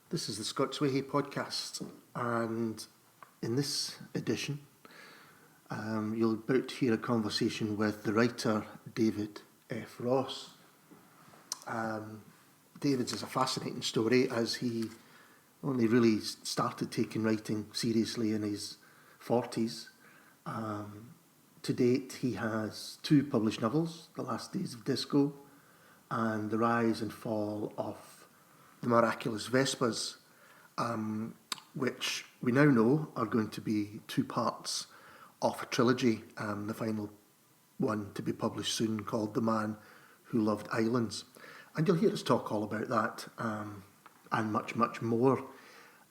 This is the Scots Whay podcast, and in this edition, you'll about to hear a conversation with the writer David F. Ross. David's is a fascinating story, as he only really started taking writing seriously in his 40s. To date, he has 2 published novels, The Last Days of Disco and The Rise and Fall of the Miraculous Vespas, which we now know are going to be 2 parts of a trilogy, the final one to be published soon, called The Man Who Loved Islands. And you'll hear us talk all about that and much, much more.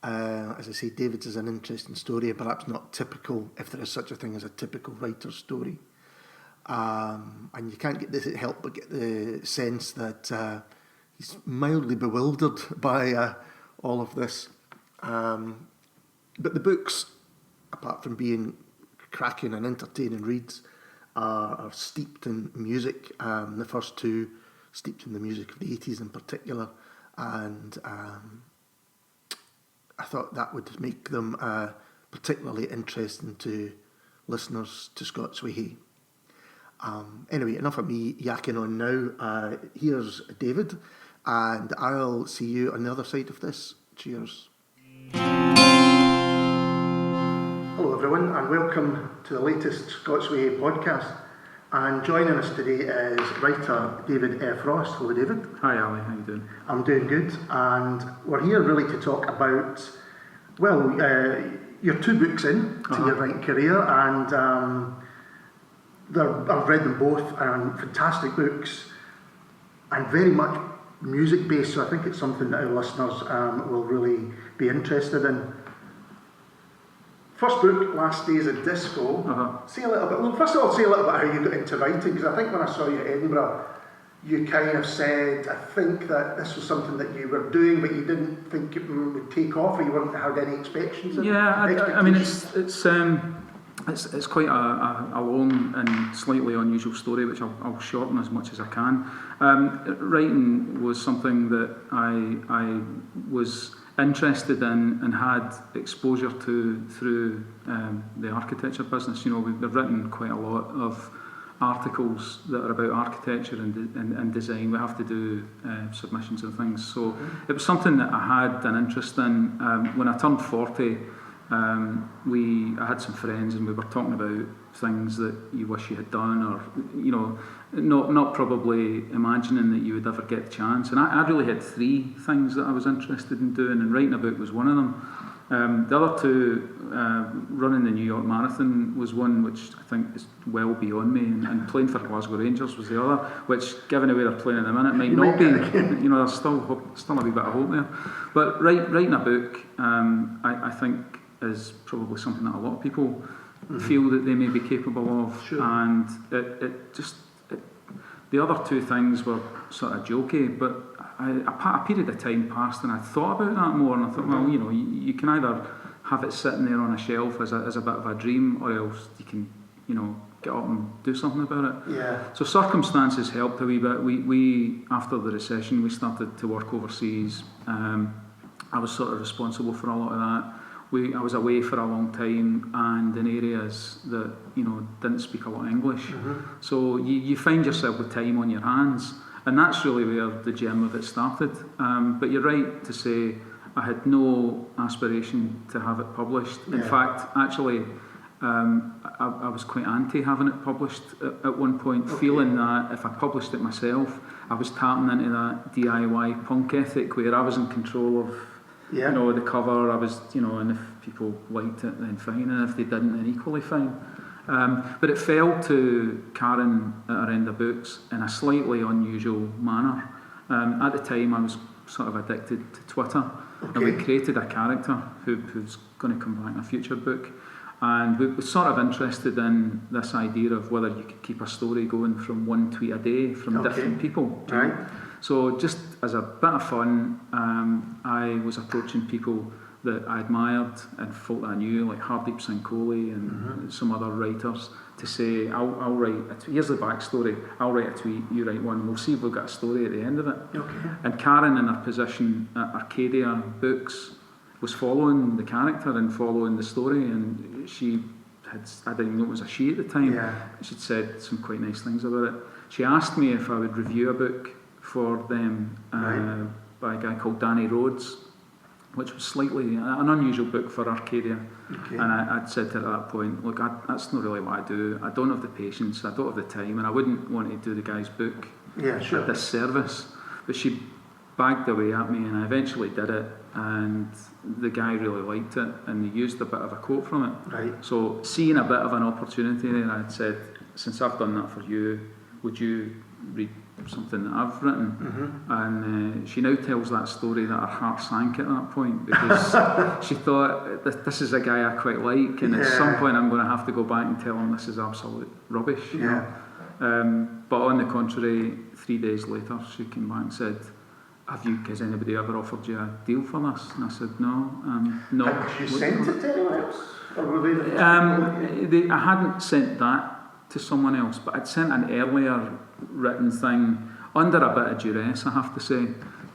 As I say, David's is an interesting story, perhaps not typical, if there is such a thing as a typical writer's story. And you can't help but get the sense that he's mildly bewildered by all of this. But the books, apart from being cracking and entertaining reads, are steeped in music. The first 2 steeped in the music of the 80s in particular. And I thought that would make them particularly interesting to listeners to Scots Whay. Anyway, enough of me yakking on now. Here's David, and I'll see you on the other side of this. Cheers. Hello everyone, and welcome to the latest Scots Whay podcast. And joining us today is writer David F. Ross. Hello David. Hi Ali, how you doing? I'm doing good, and we're here really to talk about, you're 2 books in to your writing career, and I've read them both, and fantastic books, and very much music based, so I think it's something that our listeners will really be interested in. First book, Last Days of Disco. Say a little bit, well, first of all, say a little bit how you got into writing, because I think when I saw you at Edinburgh, you kind of said, I think that this was something that you were doing, but you didn't think it would take off, or you wouldn't have any expectations. Yeah, I mean, it's quite a long and slightly unusual story, which I'll shorten as much as I can. Writing was something that I was interested in and had exposure to through the architecture business. You know, we've written quite a lot of articles that are about architecture and design. We have to do submissions and things. So it was something that I had an interest in. When I turned 40, I had some friends and we were talking about things that you wish you had done, or you know, not probably imagining that you would ever get the chance. And I really had 3 things that I was interested in doing, and writing a book was one of them. The other 2, running the New York Marathon was one which I think is well beyond me, and playing for Glasgow Rangers was the other, which, given the way they're playing at the minute, might not be. You know, there's still a wee bit of hope there. But writing a book, I think, is probably something that a lot of people feel that they may be capable of. Sure. And the other 2 things were sort of jokey, but a period of time passed and I thought about that more, and I thought, well, you know, you can either have it sitting there on a shelf as a bit of a dream, or else you can, you know, get up and do something about it. Yeah. So circumstances helped a wee bit. We after the recession, we started to work overseas. I was sort of responsible for a lot of that. I was away for a long time and in areas that, you know, didn't speak a lot of English. So you find yourself with time on your hands, and that's really where the gem of it started. But you're right to say I had no aspiration to have it published. In fact, actually, I was quite anti having it published at one point, feeling that if I published it myself, I was tapping into that DIY punk ethic where I was in control of, you know, the cover. I was, you know, and if people liked it, then fine, and if they didn't, then equally fine. But it fell to Karen at her end of books in a slightly unusual manner. At the time, I was sort of addicted to Twitter, and we created a character who's going to come back in a future book. And we were sort of interested in this idea of whether you could keep a story going from 1 tweet a day from different people. Right. So just as a bit of fun, I was approaching people that I admired and folk that I knew, like Hardeep Singh Kohli and some other writers, to say, I'll write, here's the backstory, I'll write a tweet, you write one, we'll see if we've got a story at the end of it. Okay. And Karen, in her position at Arcadia Books, was following the character and following the story, and she had, I didn't even know it was a she at the time, she'd said some quite nice things about it. She asked me if I would review a book for them by a guy called Danny Rhodes, which was slightly an unusual book for Arcadia. Okay. And I'd said to her at that point, look, that's not really what I do. I don't have the patience, I don't have the time, and I wouldn't want to do the guy's book a disservice. But she bagged away at me, and I eventually did it, and the guy really liked it, and he used a bit of a quote from it. Right. So seeing a bit of an opportunity there, I'd said, since I've done that for you, would you read something that I've written? And she now tells that story that her heart sank at that point, because she thought, this is a guy I quite like, and at some point I'm going to have to go back and tell him this is absolute rubbish. You know? But on the contrary, 3 days later she came back and said, has anybody ever offered you a deal for this? And I said, no. No. Had you sent it to anyone else? Or were they I hadn't sent that to someone else, but I'd sent an earlier written thing under a bit of duress, I have to say,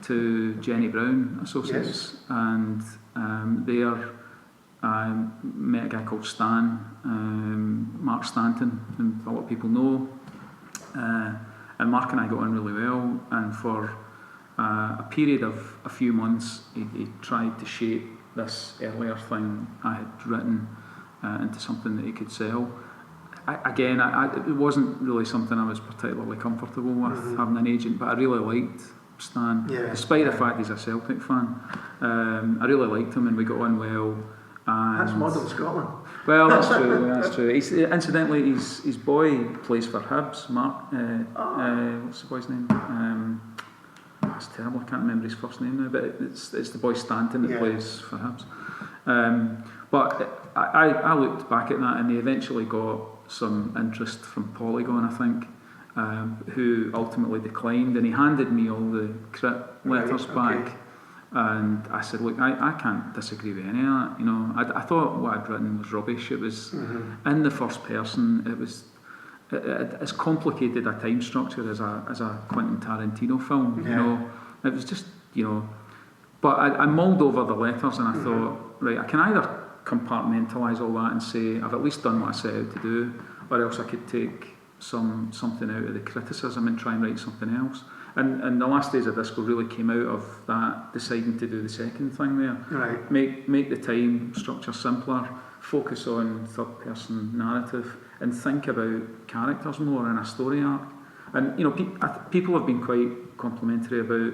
to Jenny Brown Associates. Yes. And there I met a guy called Stan, Mark Stanton, whom a lot of people know. And Mark and I got on really well, and for a period of a few months he tried to shape this earlier thing I had written into something that he could sell. It wasn't really something I was particularly comfortable with, having an agent, but I really liked Stan, despite the fact he's a Celtic fan. I really liked him, and we got on well. And that's modern Scotland. Well, that's true. That's true. Incidentally, his boy plays for Hibs. Mark, what's the boy's name? It's terrible. I can't remember his first name now, but it's the boy Stanton that plays for Hibs. But I looked back at that, and they eventually got some interest from Polygon, I think, who ultimately declined, and he handed me all the crit letters back, and I said, look, I can't disagree with any of that. You know, I thought what I'd written was rubbish. It was in the first person. It was as complicated a time structure as a Quentin Tarantino film. You know, it was just, you know. But I mulled over the letters, and I thought, right, I can either compartmentalise all that and say I've at least done what I set out to do, or else I could take something out of the criticism and try and write something else. And The Last Days of Disco really came out of that, deciding to do the second thing there. Right. Make the time structure simpler, focus on third person narrative, and think about characters more in a story arc. And you know, people have been quite complimentary about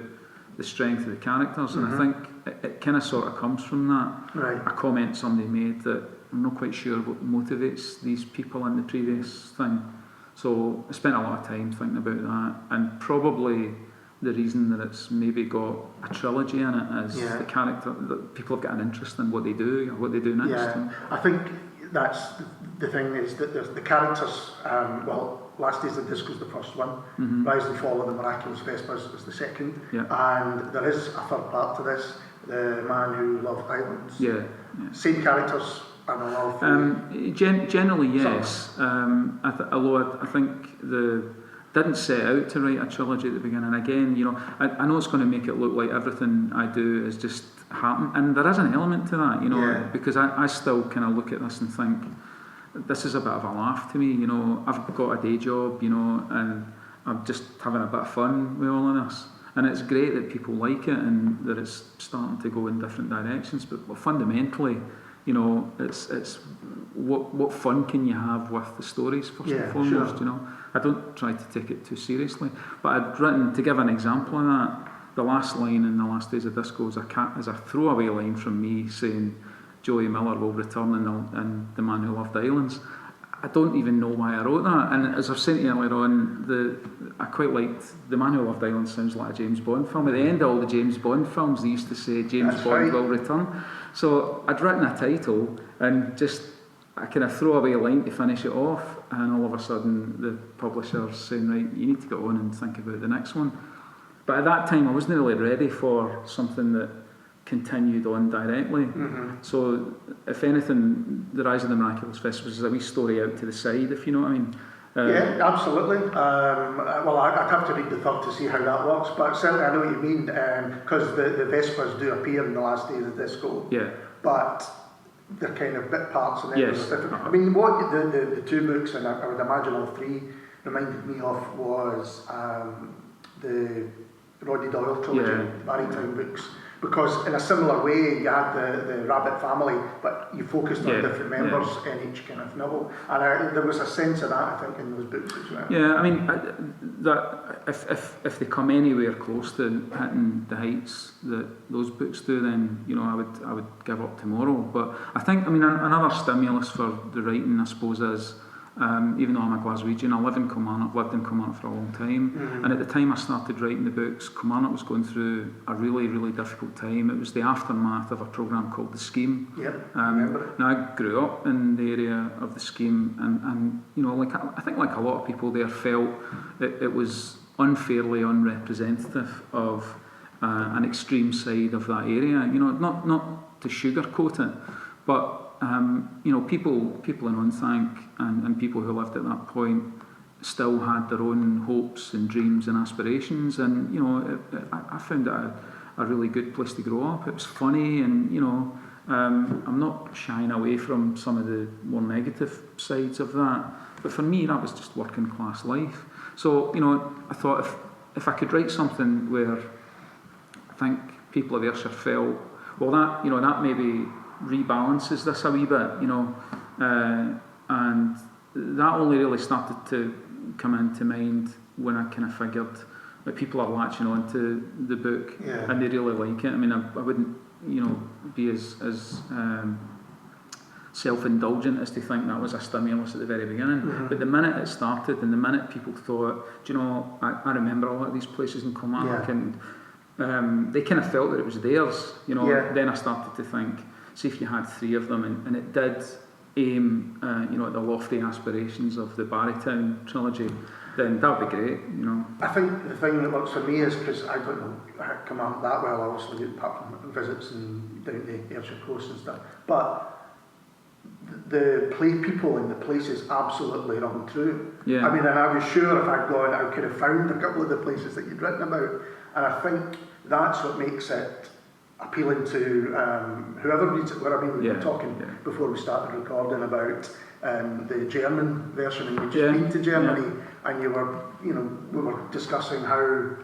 the strength of the characters, and I think it kind of sort of comes from that. Right. A comment somebody made that I'm not quite sure what motivates these people in the previous thing. So I spent a lot of time thinking about that, and probably the reason that it's maybe got a trilogy in it is the character, that people have got an interest in what they do, or what they do next. Yeah, I think that's the thing, is that the characters, Last Days of Disco is the first one, Rise and Fall of the Miraculous Vespas is the second, and there is a third part to this, The Man Who Loved Islands. Same characters and a lot of... generally, yes. Although I think didn't set out to write a trilogy at the beginning. Again, you know, I know it's going to make it look like everything I do is just happen, and there is an element to that, you know, because I still kind of look at this and think, this is a bit of a laugh to me, you know. I've got a day job, you know, and I'm just having a bit of fun with all of this. And it's great that people like it and that it's starting to go in different directions. But fundamentally, you know, it's what fun can you have with the stories first and foremost, you know. I don't try to take it too seriously. But I'd written, to give an example of that, the last line in The Last Days of Disco is a throwaway line from me saying, Joey Miller will return in The Man Who Loved Islands. I don't even know why I wrote that, and as I've said earlier on, I quite liked The Man Who Loved Islands. Sounds like a James Bond film. At the end of all the James Bond films, they used to say James Bond will return. So I'd written a title and just I kind of throw away a line to finish it off, and all of a sudden the publisher's saying, right, you need to go on and think about the next one. But at that time I wasn't really ready for something that continued on directly. So, if anything, The Rise of the Miraculous Vespas is a wee story out to the side, if you know what I mean. Yeah, absolutely. Well, I'd have to read the third to see how that works, but certainly I know what you mean, because the Vespas do appear in the last days of Disco. Yeah. But they're kind of bit parts and then Yes. there's different. I mean, what the two books, and I would imagine all three, reminded me of was the Roddy Doyle trilogy, Maritime books. Because in a similar way, you had the Rabbit family, but you focused on different members in each kind of novel. And there was a sense of that, I think, in those books as well. Yeah, I mean, that if they come anywhere close to hitting the heights that those books do, then I would give up tomorrow. But I think, I mean, another stimulus for the writing, I suppose, is even though I'm a Glaswegian, I live in Kilmarnock. I've lived in Kilmarnock for a long time, and at the time I started writing the books, Kilmarnock was going through a really, really difficult time. It was the aftermath of a programme called The Scheme. Now I grew up in the area of The Scheme, and I think like a lot of people there felt it was unfairly unrepresentative of an extreme side of that area. Not to sugarcoat it, but people in Unthank and people who lived at that point still had their own hopes and dreams and aspirations, and I found it a really good place to grow up. It was funny, and I'm not shying away from some of the more negative sides of that, but for me that was just working class life. So I thought if I could write something where I think people of Ayrshire felt, well, that maybe rebalances this a wee bit, and that only really started to come into mind when I kind of figured that people are latching on to the book and they really like it. I mean, I wouldn't be as self-indulgent as to think that was a stimulus at the very beginning, but the minute it started and the minute people thought, I remember a lot of these places in Kilmarnock, and they kind of felt that it was theirs, then I started to think, see if you had three of them, and it did aim at the lofty aspirations of the Barrytown trilogy, then that would be great. I think the thing that works for me is, because I don't know come out that well, obviously, apart from visits and down the Ayrshire coast and stuff, but the people and the places absolutely run true. I mean, and I was sure if I'd gone, I could have found a couple of the places that you'd written about, and I think that's what makes it appealing to whoever reads it. Where we were talking before we started recording about the German version, and we just been to Germany, and we were discussing how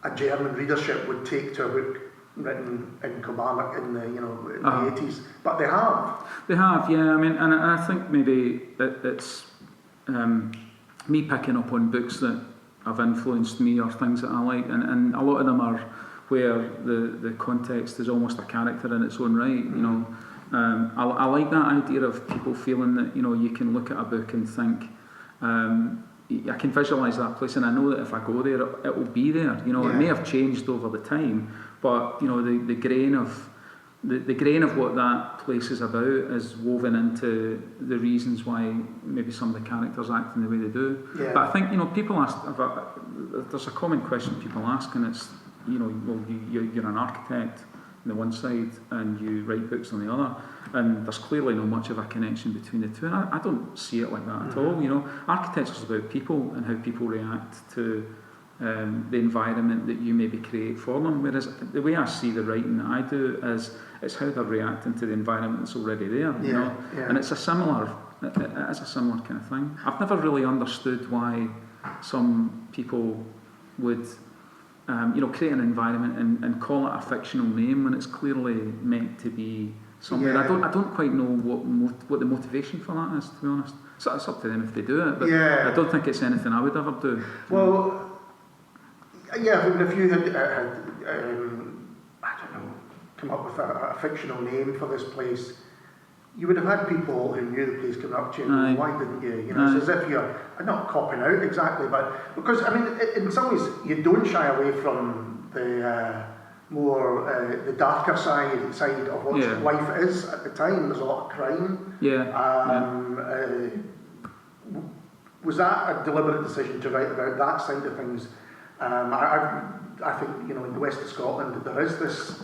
a German readership would take to a book written in Kilmarnock in the in the 80s, but they have. Yeah. I mean, and I think maybe it's me picking up on books that have influenced me or things that I like, and a lot of them are where the context is almost a character in its own right. I like that idea of people feeling that you can look at a book and think, I can visualise that place, and I know that if I go there, it will be there. It may have changed over the time, but the grain of what that place is about is woven into the reasons why maybe some of the characters act in the way they do. But I think people ask about, there's a common question people ask, and it's well, you're an architect on the one side and you write books on the other, and there's clearly not much of a connection between the two, and I don't see it like that at all. Architecture is about people and how people react to the environment that you maybe create for them, whereas the way I see the writing that I do is it's how they're reacting to the environment that's already there, and it's a similar kind of thing. I've never really understood why some people would create an environment and call it a fictional name when it's clearly meant to be somewhere. I don't quite know what the motivation for that is, to be honest. So it's up to them if they do it, but I don't think it's anything I would ever do. Well, I mean, if you had I don't know, come up with a fictional name for this place, you would have had people who knew the place coming up to you, and why didn't you? It's as if you're not copping out exactly, but because, I mean, in some ways, you don't shy away from the more the darker side of what life is at the time. There's a lot of crime. Was that a deliberate decision to write about that side of things? I think in the west of Scotland there is this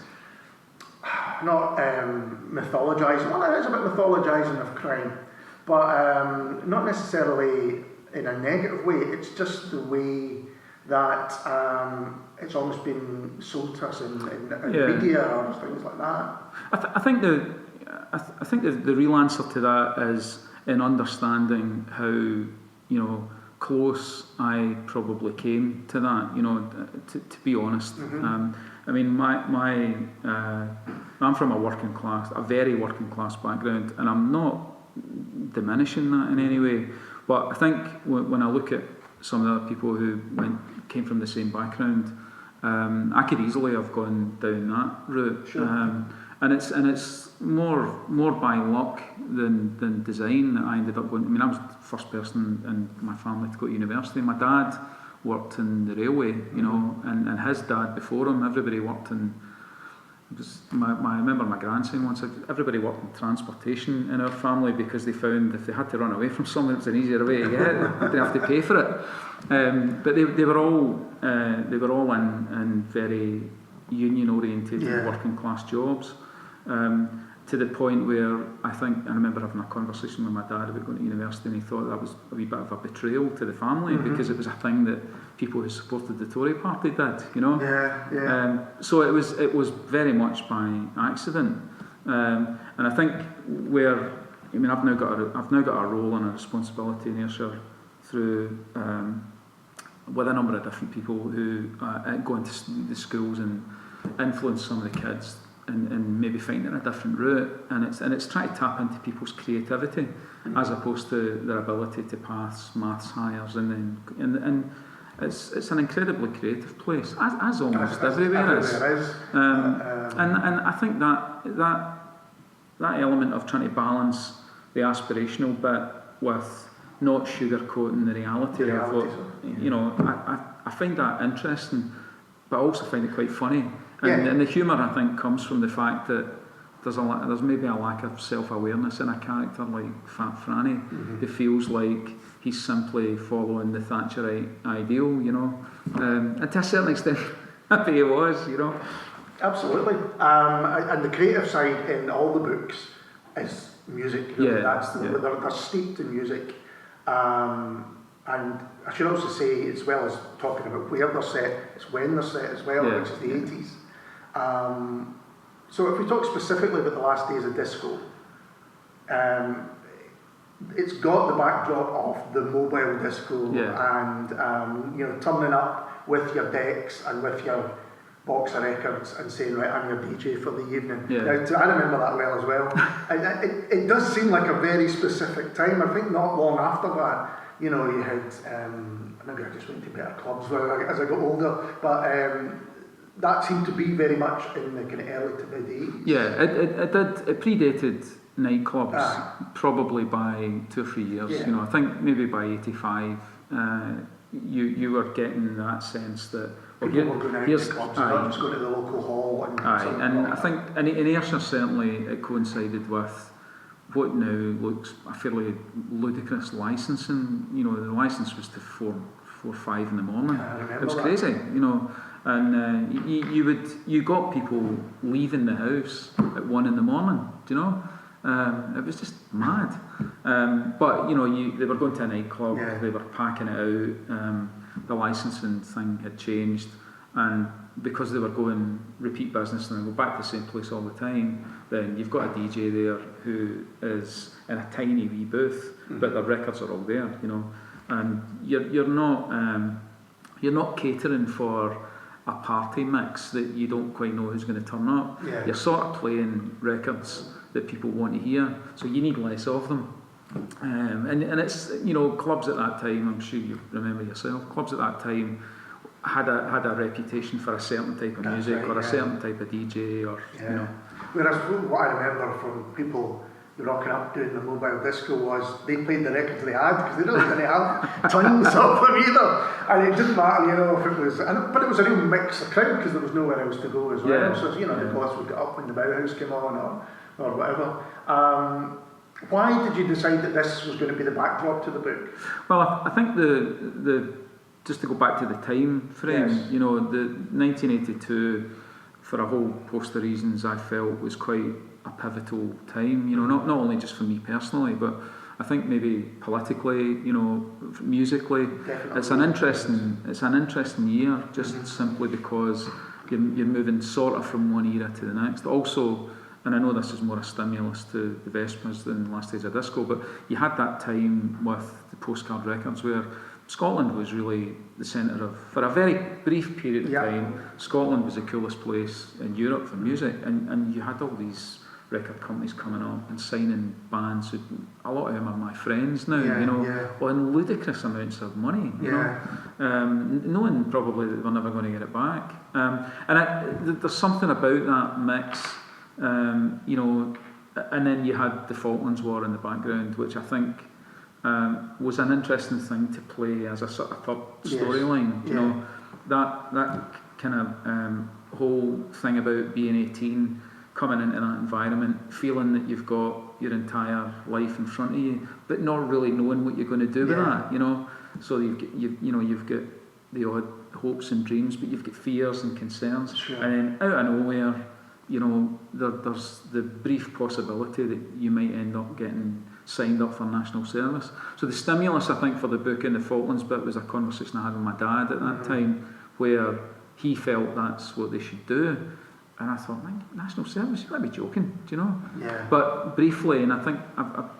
not mythologising. Well, it is a bit mythologising of crime, but not necessarily in a negative way. It's just the way that it's almost been sold to us in media or things like that. I think the real answer to that is in understanding how close I probably came to that. To be honest. I mean, I'm from a very working class background, and I'm not diminishing that in any way. But I think when I look at some of the other people who came from the same background, I could easily have gone down that route. Sure. And it's more by luck than design that I ended up going. I mean, I was the first person in my family to go to university. My dad worked in the railway, and his dad before him. Everybody worked in. I remember my grandson once. Everybody worked in transportation in our family because they found if they had to run away from something, it was an easier way to get it. They didn't have to pay for it. But they were all in very union oriented working class jobs. To the point where I remember having a conversation with my dad about going to university, and he thought that was a wee bit of a betrayal to the family because it was a thing that people who supported the Tory party did, So it was very much by accident, and I think I've now got a role and a responsibility in Ayrshire through with a number of different people who go into the schools and influence some of the kids. And maybe finding a different route, and it's trying to tap into people's creativity as opposed to their ability to pass maths hires, and it's an incredibly creative place, as almost everywhere is. And I think that element of trying to balance the aspirational bit with not sugarcoating the reality of what I find that interesting, but I also find it quite funny. And the humour, I think, comes from the fact that there's maybe a lack of self-awareness in a character like Fat Franny, who feels like he's simply following the Thatcherite ideal, and to a certain extent, maybe he was, Absolutely. And the creative side in all the books is music. They're steeped in music. And I should also say, as well as talking about where they're set, it's when they're set as well, which is the 80s. So if we talk specifically about the last days of disco, it's got the backdrop of the mobile disco and turning up with your decks and with your box of records and saying, right, I'm your DJ for the evening. Now, I remember that well as well. And it does seem like a very specific time. I think not long after that, you had, maybe I just went to better clubs as I got older, but that seemed to be very much in the kind of early to mid 80s. Yeah, it predated nightclubs probably by 2 or 3 years. I think maybe by 85, you were getting that sense that people were going out to clubs, not just going to the local hall. And I think in Ayrshire certainly it coincided with what now looks a fairly ludicrous licensing. The licence was to 4 or 5 in the morning. It was crazy, and you got people leaving the house at 1 in the morning. It was just mad. But they were going to a nightclub. They were packing it out. The licensing thing had changed, and because they were going repeat business and they go back to the same place all the time, then you've got a DJ there who is in a tiny wee booth, but the records are all there, and you're not catering for a party mix that you don't quite know who's going to turn up. You're sort of playing records that people want to hear, so you need less of them. And it's clubs at that time, I'm sure you remember yourself, clubs at that time had a reputation for a certain type of music or a certain type of DJ or Whereas what I remember from people rocking up doing the mobile disco was they played the records they had because they really didn't have tons of them either, and it didn't matter if it was, but it was a real mix of crowd because there was nowhere else to go as well. So the boss would get up when the Bauhaus came on or whatever. Why did you decide that this was going to be the backdrop to the book? Well, I think the just to go back to the time frame, the 1982 for a whole host of reasons, I felt was quite a pivotal time. You know, not only just for me personally, but I think maybe politically, you know, musically, Definitely. it's an interesting year, just simply because you're moving sort of from one era to the next. Also, and I know this is more a stimulus to the Vespas than Last Days of Disco, but you had that time with the Postcard Records where Scotland was really the centre of, for a very brief period of time, Scotland was the coolest place in Europe for music, and you had all these record companies coming up and signing bands who, a lot of them are my friends now, you know, on ludicrous amounts of money, you know, knowing probably that we're never going to get it back. There's something about that mix, you know, and then you had the Falklands War in the background, which I think was an interesting thing to play as a sort of third storyline. You know, that kind of whole thing about being 18, coming into that environment, feeling that you've got your entire life in front of you, but not really knowing what you're going to do with that. You know, so you've got the odd hopes and dreams, but you've got fears and concerns, and then out of nowhere, you know, there's the brief possibility that you might end up getting signed up for national service. So the stimulus, I think, for the book in the Falklands bit was a conversation I had with my dad at that time, where he felt that's what they should do. And I thought, man, national service, you've got to be joking, do you know? Yeah. But briefly, and I think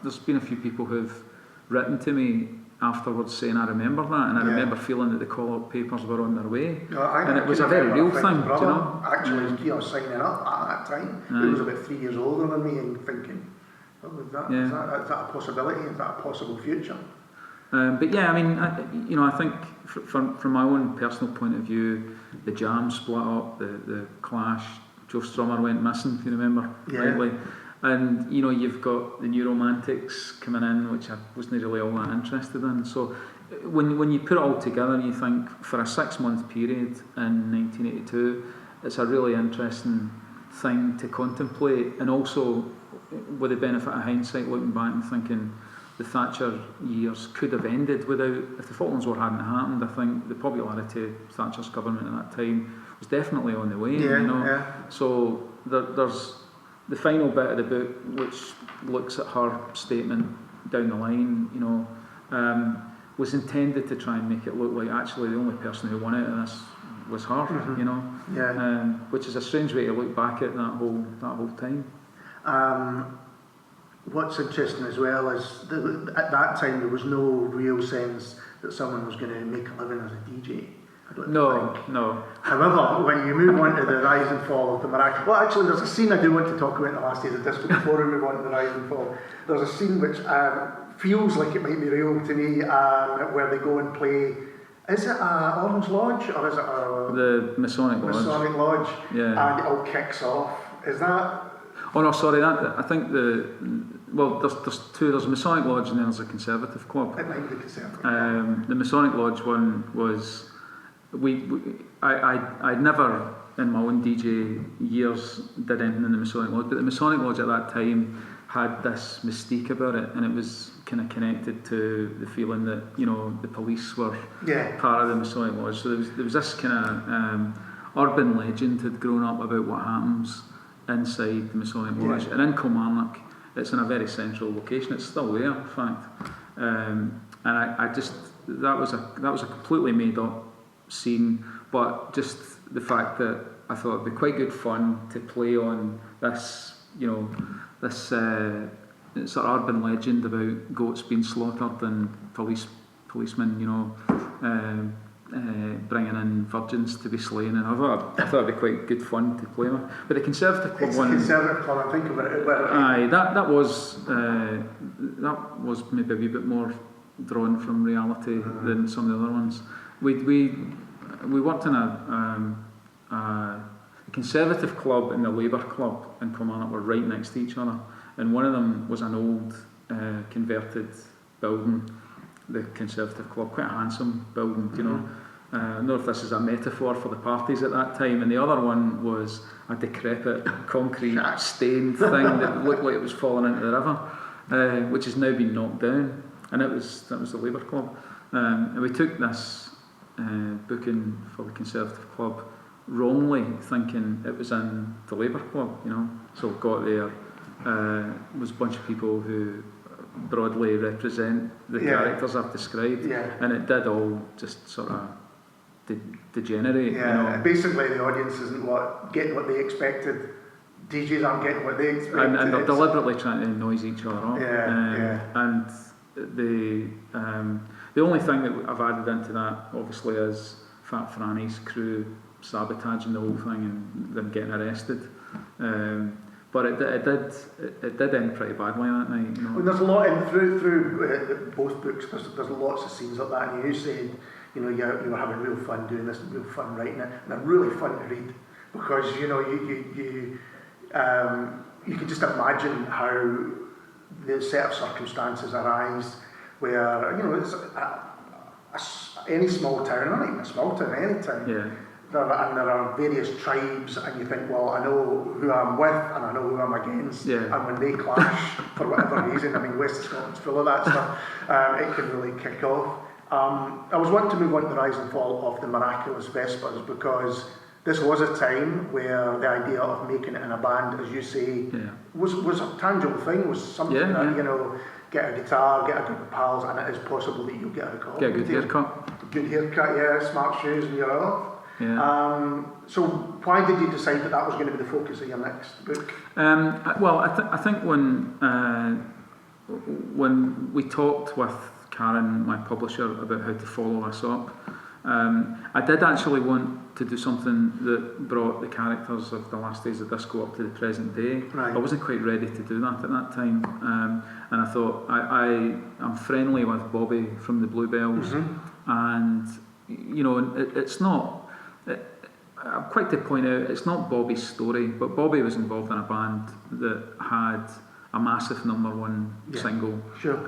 there's been a few people who've written to me afterwards saying, I remember that, and I remember feeling that the call-out papers were on their way. And it was a very real thing, do you know? Actually, you know, signing up at that time, he was about 3 years older than me, and thinking, is that a possibility? Is that a possible future? But yeah, I mean, you know, I think from my own personal point of view, the Jam split up, the Clash, Joe Strummer went missing, if you remember rightly. And, you know, you've got the New Romantics coming in, which I wasn't really all that interested in. So when you put it all together, you think for a 6-month period in 1982, it's a really interesting thing to contemplate. And also, with the benefit of hindsight, looking back and thinking the Thatcher years could have ended without, if the Falklands War hadn't happened, I think the popularity of Thatcher's government at that time was definitely on the way, you know. So there's the final bit of the book, which looks at her statement down the line, you know, was intended to try and make it look like actually the only person who won out of this was her, you know, which is a strange way to look back at that whole time. What's interesting as well is at that time there was no real sense that someone was going to make a living as a DJ. No. However, when you move on to the rise and fall of the Miraculous, well, actually, there's a scene I do want to talk about in the Last Days of Disco before we move on to the rise and fall. There's a scene which feels like it might be real to me, where they go and play. Is it Orange Lodge or is it the Masonic Lodge? Masonic Lodge. Yeah. And it all kicks off. Is that? Oh no, sorry. That I think there's two. There's a Masonic Lodge and then there's a Conservative Club. It might be the Conservative. The Masonic Lodge one was I'd never in my own DJ years did anything in the Masonic Lodge, but the Masonic Lodge at that time had this mystique about it, and it was kind of connected to the feeling that, you know, the police were part of the Masonic Lodge. So there was this kind of urban legend had grown up about what happens inside the Masonic Lodge, and in Kilmarnock it's in a very central location. It's still there, in fact, and I just that was a completely made up scene, but just the fact that I thought it'd be quite good fun to play on this, you know, this sort of urban legend about goats being slaughtered and policemen, you know, bringing in virgins to be slain, and I thought it'd be quite good fun to play with. But the Conservative Club one, Conservative Club, I think about it. Aye, that was maybe a wee bit more drawn from reality than some of the other ones. We worked in a Conservative Club and the Labour Club in Kilmarnock were right next to each other, and one of them was an old converted building, the Conservative Club, quite a handsome building, you know. I don't know if this is a metaphor for the parties at that time, and the other one was a decrepit concrete stained thing that looked like it was falling into the river, which has now been knocked down, and that was the Labour Club. And we took this booking for the Conservative Club wrongly thinking it was in the Labour Club, you know. So got there, was a bunch of people who broadly represent the characters I've described, and it did all just sort of degenerate. Yeah, you know. and basically the audience isn't getting what they expected. DJs aren't getting what they expected. And they're deliberately trying to noise each other up. And the only thing that I've added into that, obviously, is Fat Franny's crew sabotaging the whole thing and them getting arrested. But it did end pretty badly that night. You know. Well, there's a lot through both books. There's lots of scenes like that, and you said, you know, you were having real fun doing this, and real fun writing it, and they're really fun to read because you know you can just imagine how the set of circumstances arise where, you know, it's any small town, not even a small town, any town. Yeah. There are various tribes, and you think, well, I know who I'm with and I know who I'm against, and when they clash for whatever reason, I mean, West Scotland's full of that stuff, it can really kick off. I was wanting to move on to the rise and fall of the Miraculous Vespas because this was a time where the idea of making it in a band, as you say, was a tangible thing, was something that, you know, get a guitar, get a group of pals, and it is possible that you'll get a record. Get a good haircut. Good haircut, smart shoes, and you're off. Yeah. So why did you decide that was going to be the focus of your next book? Well, I think when we talked with Karen, my publisher, about how to follow this up, I did actually want to do something that brought the characters of the Last Days of Disco up to the present day. Right. I wasn't quite ready to do that at that time, and I thought I'm friendly with Bobby from the Bluebells, and you know, it's not. I'm quick to point out it's not Bobby's story, but Bobby was involved in a band that had a massive #1 single,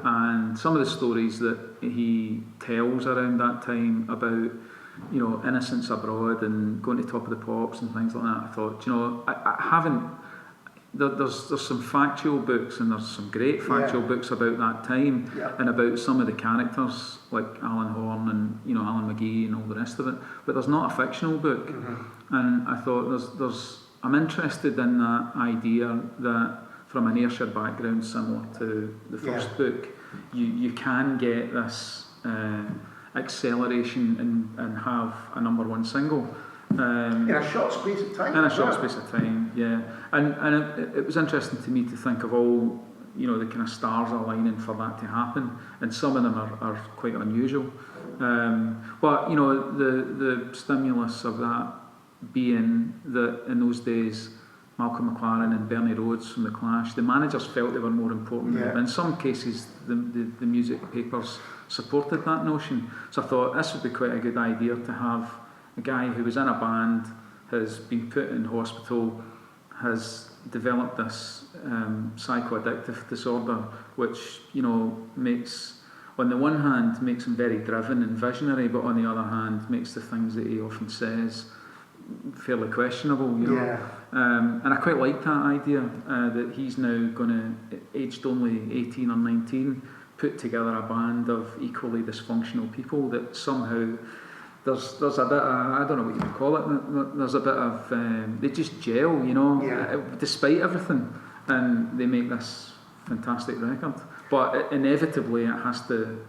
and some of the stories that he tells around that time about, you know, innocence abroad and going to Top of the Pops and things like that, I thought, you know, I haven't. There's some factual books, and there's some great factual books about that time and about some of the characters like Alan Horn and, you know, Alan McGee and all the rest of it. But there's not a fictional book, and I thought I'm interested in that idea that from an Ayrshire background similar to the first book, you can get this acceleration and have a #1 single. In a short space of time. In a short space of time, and it was interesting to me to think of all, you know, the kind of stars aligning for that to happen, and some of them are quite unusual. But you know, the stimulus of that being that in those days, Malcolm McLaren and Bernie Rhodes from the Clash, the managers felt they were more important. In some cases, the music papers supported that notion. So I thought this would be quite a good idea to have a guy who was in a band, has been put in hospital, has developed this psychoaddictive disorder, which, you know, makes, on the one hand, makes him very driven and visionary, but on the other hand, makes the things that he often says fairly questionable, you know. And I quite like that idea, that he's now going to, aged only 18 or 19, put together a band of equally dysfunctional people that somehow there's a bit of, I don't know what you would call it, there's a bit of, they just gel, you know, despite everything, and they make this fantastic record. But inevitably it has to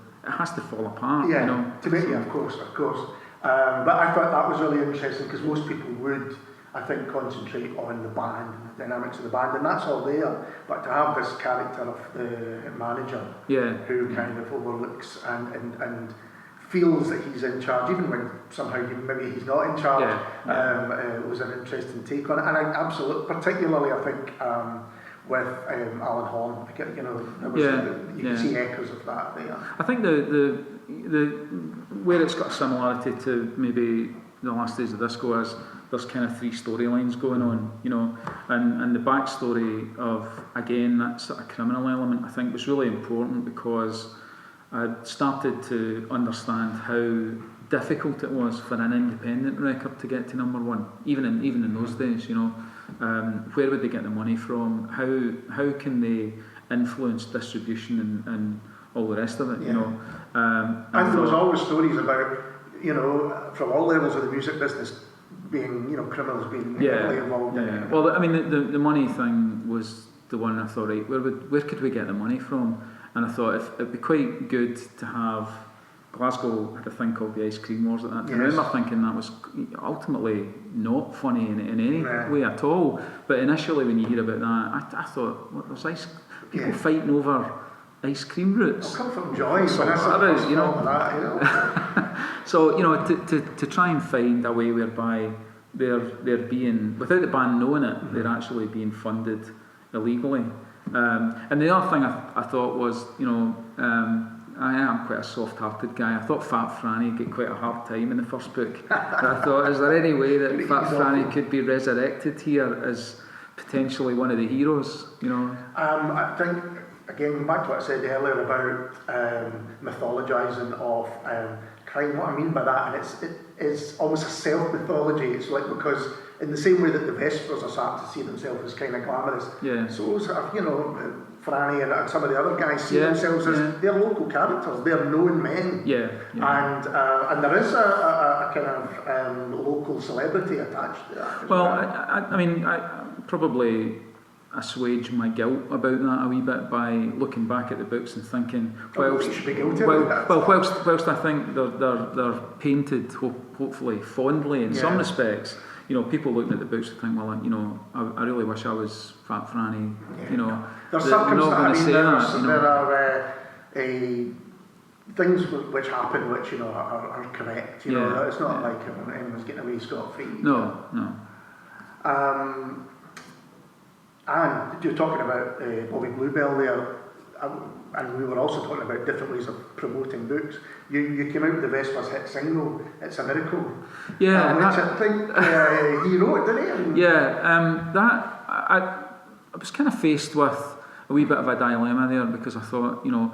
fall apart, you know. Of course. But I thought that was really interesting because most people would, I think, concentrate on the band and the dynamics of the band, and that's all there. But to have this character of the manager who kind of overlooks and feels that he's in charge, even when somehow maybe he's not in charge, was an interesting take on it. And I absolutely, particularly, I think, with Alan Horn, you know, you can see echoes of that there. I think the where it's got a similarity to maybe the Last Days of Disco is there's kind of 3 storylines going on, you know, and the backstory of, again, that sort of criminal element, I think, was really important because I started to understand how difficult it was for an independent record to get to #1, even in those days, you know. Where would they get the money from? How can they influence distribution and all the rest of it, you know? And there was always stories about, you know, from all levels of the music business, being, you know, criminals being heavily involved in it. Well, I mean, the money thing was the one I thought, right, where could we get the money from? And I thought it'd be quite good to have. Glasgow had a thing called the Ice Cream Wars at that time. I remember thinking that was ultimately not funny in any way at all. But initially, when you hear about that, I thought, what, there's people fighting over ice cream routes. I'll come from Joy. So you know. So, you know, to try and find a way whereby they're being, without the band knowing it, they're actually being funded illegally. And the other thing I thought was, you know, I am quite a soft-hearted guy. I thought Fat Franny get quite a hard time in the first book. I thought, is there any way that Fat Franny could be resurrected here as potentially one of the heroes? You know. I think, again, back to what I said earlier about mythologising of crime. What I mean by that, and it's almost a self-mythology. It's like, because in the same way that the Vespas are starting to see themselves as kind of glamorous, so sort of, you know, Franny and some of the other guys see themselves as they're local characters, they're known men, and there is a kind of local celebrity attached to that. Well, I mean, I probably assuage my guilt about that a wee bit by looking back at the books and thinking, whilst I think they're painted hopefully fondly in some respects, you know, people looking at the books and think, well, you know, I really wish I was Fat Franny, you know. There's circumstances, there are things which happen which, you know, are correct, you know, it's not like anyone's getting away scot-free. No. And you're talking about Bobby Bluebell there, and we were also talking about different ways of promoting books. You came out with the Vespas hit single, It's a Miracle. Yeah. Which I think he wrote, didn't he? I was kind of faced with a wee bit of a dilemma there, because I thought, you know,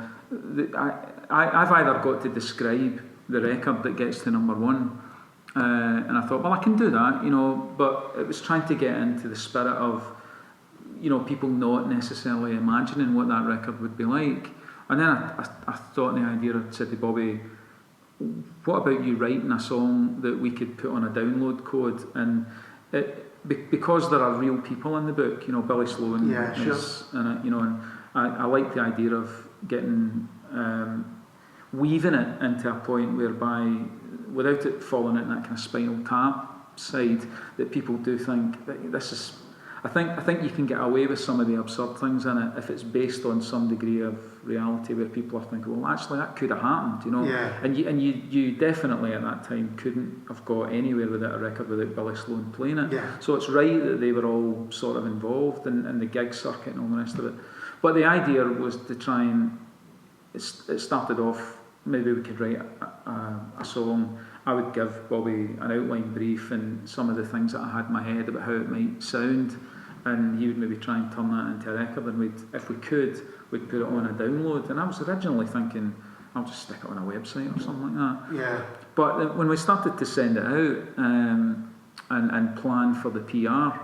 I've either got to describe the record that gets to number one, and I thought, well, I can do that, you know, but it was trying to get into the spirit of, you know, people not necessarily imagining what that record would be like. And then I thought the idea, I said to Bobby, what about you writing a song that we could put on a download code? And because there are real people in the book, you know, Billy Sloan is in it, you know, and I like the idea of getting, weaving it into a point whereby, without it falling in that kind of Spinal Tap side, that people do think that this is, I think you can get away with some of the absurd things in it if it's based on some degree of reality where people are thinking, well, actually that could have happened, you know. And you definitely at that time couldn't have got anywhere without a record without Billy Sloan playing it. So it's right that they were all sort of involved in the gig circuit and all the rest of it. But the idea was to try and, it started off, maybe we could write a song. I would give Bobby an outline brief and some of the things that I had in my head about how it might sound, and he would maybe try and turn that into a record, and if we could, we'd put it on a download. And I was originally thinking, I'll just stick it on a website or something like that. But when we started to send it out and plan for the PR,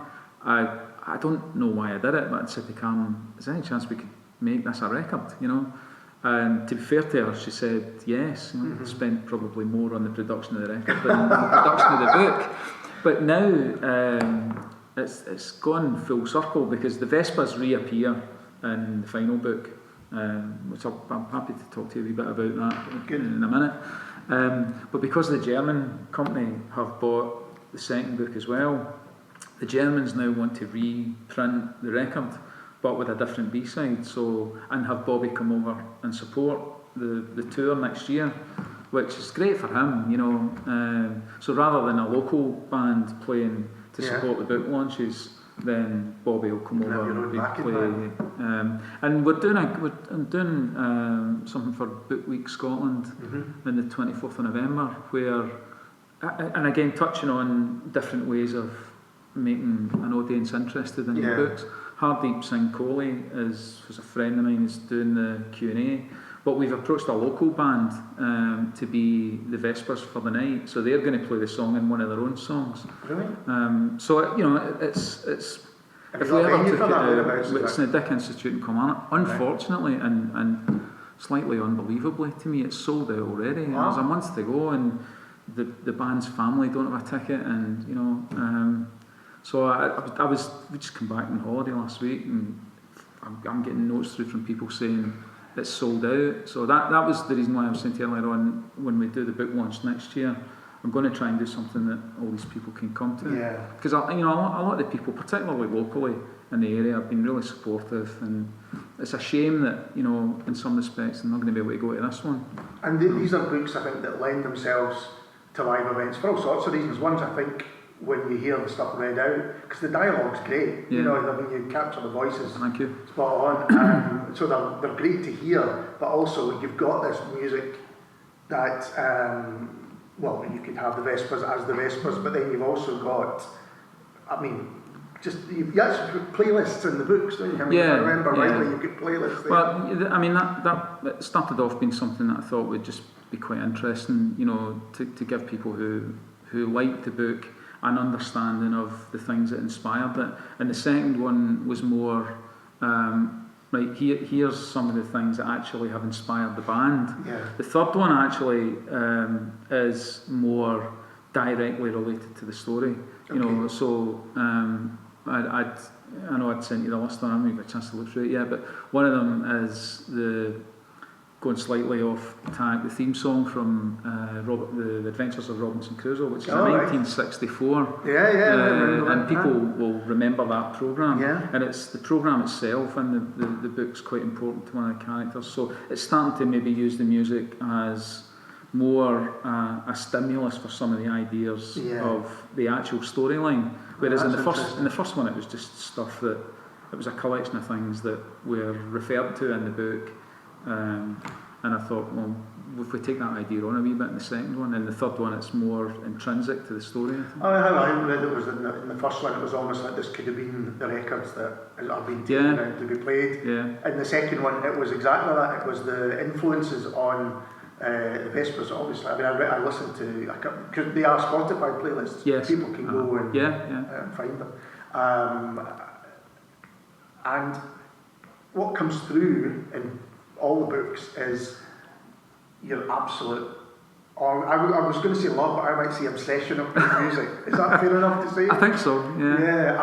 I don't know why I did it, but I said to Cam, is there any chance we could make this a record, you know? And to be fair to her, she said yes. You know, spent probably more on the production of the record than the production of the book. But now it's gone full circle, because the Vespas reappear in the final book, which I'm happy to talk to you a wee bit about that in a minute. But because the German company have bought the second book as well, the Germans now want to reprint the record, but with a different B-side, and have Bobby come over and support the tour next year, which is great for him, you know. So rather than a local band playing to support the book launches, then Bobby will come over and play. And I'm doing something for Book Week Scotland on the 24th of November, where, and again touching on different ways of making an audience interested in your books. Hardeep Singh Kohli who's a friend of mine, is doing the Q&A, but we've approached a local band to be the Vespas for the night, so they're going to play the song in one of their own songs. Really? So you know, it's if we ever took it out, it's in the Dick Institute in Kilmarnock. Unfortunately, and slightly unbelievably to me, it's sold out already. There's a month to go, and the band's family don't have a ticket, and you know, so we just come back on holiday last week, and I'm getting notes through from people saying it's sold out. So that was the reason why I was saying earlier on, when we do the book launch next year, I'm going to try and do something that all these people can come to. Yeah. Because you know, a lot of the people, particularly locally in the area, have been really supportive, and it's a shame that, you know, in some respects, I'm not going to be able to go to this one. And these are books, I think, that lend themselves to live events for all sorts of reasons. One's, I think, when you hear the stuff read out, because the dialogue's great. Yeah. You know, I mean, you capture the voices. Thank you. Spot on. So they're great to hear, but also you've got this music that, well, you could have the Vespas as the Vespas, but then you've also got, I mean, you actually put playlists in the books, don't you? I mean, if I remember rightly, you've got playlists there. Well, I mean, that started off being something that I thought would just be quite interesting, you know, to give people who liked the book an understanding of the things that inspired it. And the second one was more, right, here's some of the things that actually have inspired the band. Yeah. The third one actually is more directly related to the story. You know, so I know I'd sent you the list, I haven't had a chance to look through it yet, but one of them is going slightly off tag, the theme song from the Adventures of Robinson Crusoe, which is 1964. Yeah, and people will remember that programme. Yeah. And it's the programme itself, and the book's quite important to one of the characters. So it's starting to maybe use the music as more a stimulus for some of the ideas of the actual storyline. Whereas in the first one, it was just stuff that, it was a collection of things that were referred to in the book. And I thought, well, if we take that idea on a wee bit in the second one, and the third one, it's more intrinsic to the story, I think. I read it was in the first one, it was almost like this could have been the records that have been taken out to be played. Yeah. In the second one, it was exactly that. It was the influences on the Vespas, obviously. I mean, I listened to, because they are Spotify playlists. Yes. People can go and find them. And what comes through in all the books is your absolute, I was going to say love, but I might say obsession of the music. Is that fair enough to say? I think so, yeah.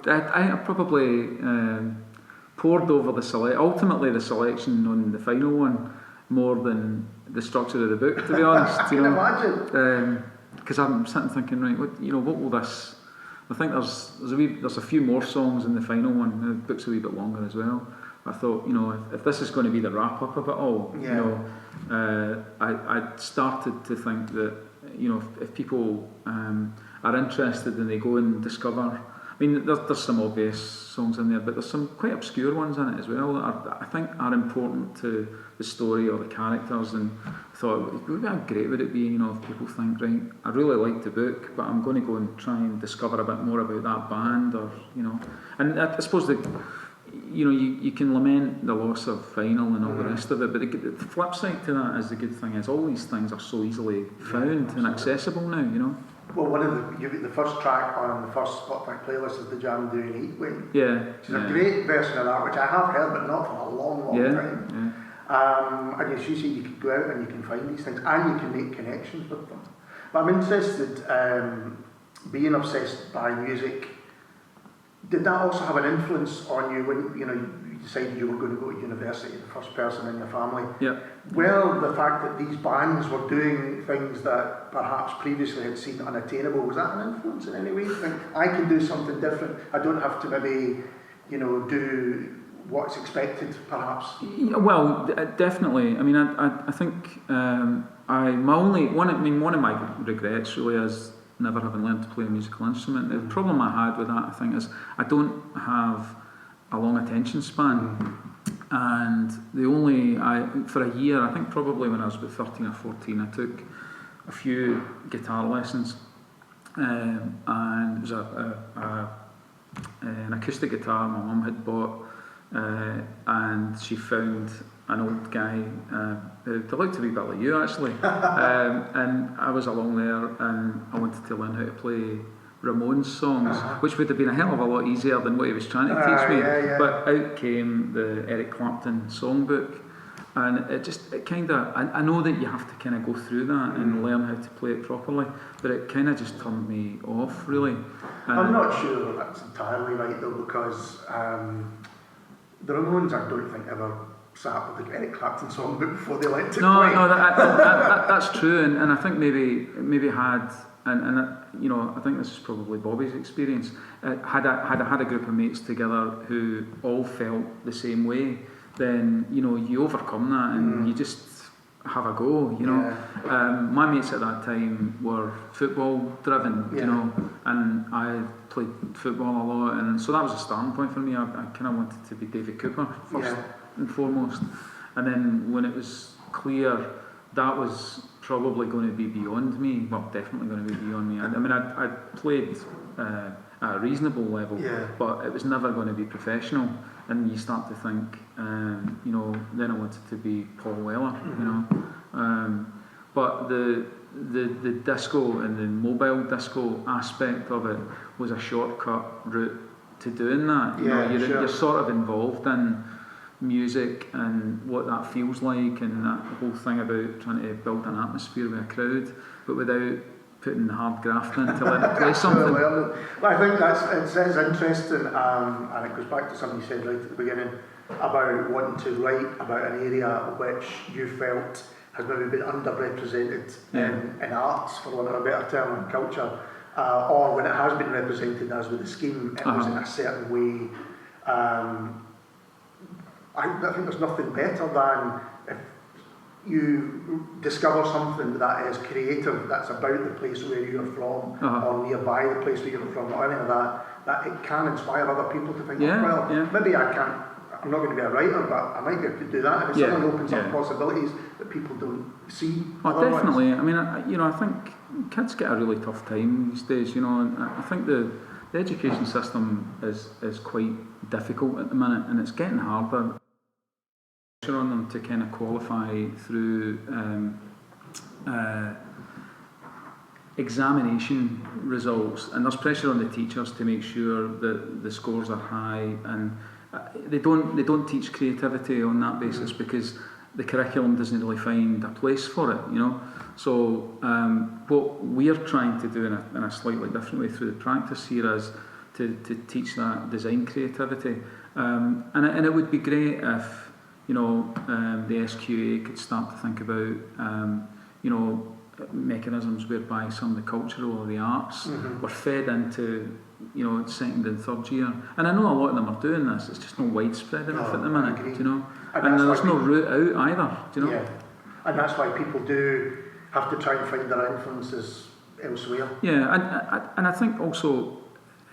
Yeah. I probably poured over ultimately the selection on the final one more than the structure of the book, to be honest. I can imagine. Because I'm sitting thinking, right, what will this? I think there's a few more songs in the final one. The book's a wee bit longer as well. I thought, if this is going to be the wrap up of it all, I started to think that, if people are interested and they go and discover. I mean, there's some obvious songs in there, but there's some quite obscure ones in it as well that I think are important to the story or the characters. And I thought, how great would it be, if people think, right, I really like the book, but I'm going to go and try and discover a bit more about that band, or And I suppose that you can lament the loss of vinyl and all the rest of it, but the flip side to that is the good thing is all these things are so easily found and accessible now. Well, the first track on the first Spotify playlist is the Jam Doing Eat Whay. Yeah. Which is a great version of that, which I have heard, but not for a long time. Yeah. And as you say, you can go out and you can find these things, and you can make connections with them. But I'm interested, being obsessed by music, did that also have an influence on you when you decided you were going to go to university, the first person in your family? Yeah. Well, the fact that these bands were doing things that perhaps previously had seemed unattainable, was that an influence in any way? You think, I can do something different. I don't have to maybe, do what's expected, perhaps. Well, definitely. I mean, I think one of my regrets really is never having learned to play a musical instrument. The problem I had with that, I think, is I don't have a long attention span. And for a year, I think probably when I was about 13 or 14, I took a few guitar lessons. And it was an acoustic guitar my mum had bought, and she found an old guy who looked a wee bit like you, actually. And I was along there, and I wanted to learn how to play Ramones songs, which would have been a hell of a lot easier than what he was trying to teach me. But out came the Eric Clapton songbook, And it kind of, I know that you have to kind of go through that and learn how to play it properly, but it kind of just turned me off, really. I'm not sure that's entirely right though, because the Ramones, I don't think ever sat with the Eric Clapton song before they let it play. No, that's true, and I think maybe had, and you know, I think this is probably Bobby's experience. Had I had a group of mates together who all felt the same way, then you know you overcome that and you just have a go. You know, my mates at that time were football driven, you know, and I played football a lot, and so that was a starting point for me. I kind of wanted to be David Cooper first and foremost, and then when it was clear that was probably going to be beyond me, well, definitely going to be beyond me. I mean, I played at a reasonable level, but it was never going to be professional. And you start to think, you know, then I wanted to be Paul Weller, you know. But the disco and the mobile disco aspect of it was a shortcut route to doing that. You know, you're sort of involved in music and what that feels like, and that whole thing about trying to build an atmosphere with a crowd, but without putting hard graft in to let it play something. Well, I think it's interesting, and it goes back to something you said right at the beginning about wanting to write about an area which you felt has maybe been underrepresented in arts, for want of a better term, and culture, or when it has been represented, as with the scheme, it was in a certain way. I think there's nothing better than if you discover something that is creative, that's about the place where you're from, or nearby the place where you're from, or any of that it can inspire other people to think, maybe I'm not going to be a writer, but I might be able to do that, and it suddenly opens up possibilities that people don't see. Well, definitely. I mean, I think kids get a really tough time these days, you know, and I think the education system is quite difficult at the minute, and it's getting harder on them to kind of qualify through examination results, and there's pressure on the teachers to make sure that the scores are high, and they don't teach creativity on that basis because the curriculum doesn't really find a place for it, you know. So what we're trying to do in a slightly different way through the practice here is to teach that design creativity, and it would be great if, you know, the SQA could start to think about, you know, mechanisms whereby some of the cultural or the arts were fed into, you know, second and third year. And I know a lot of them are doing this, it's just not widespread enough at the minute, do you know? And there's no route out either, do you know? Yeah, and that's why people do have to try and find their influences elsewhere. Yeah, and I think also,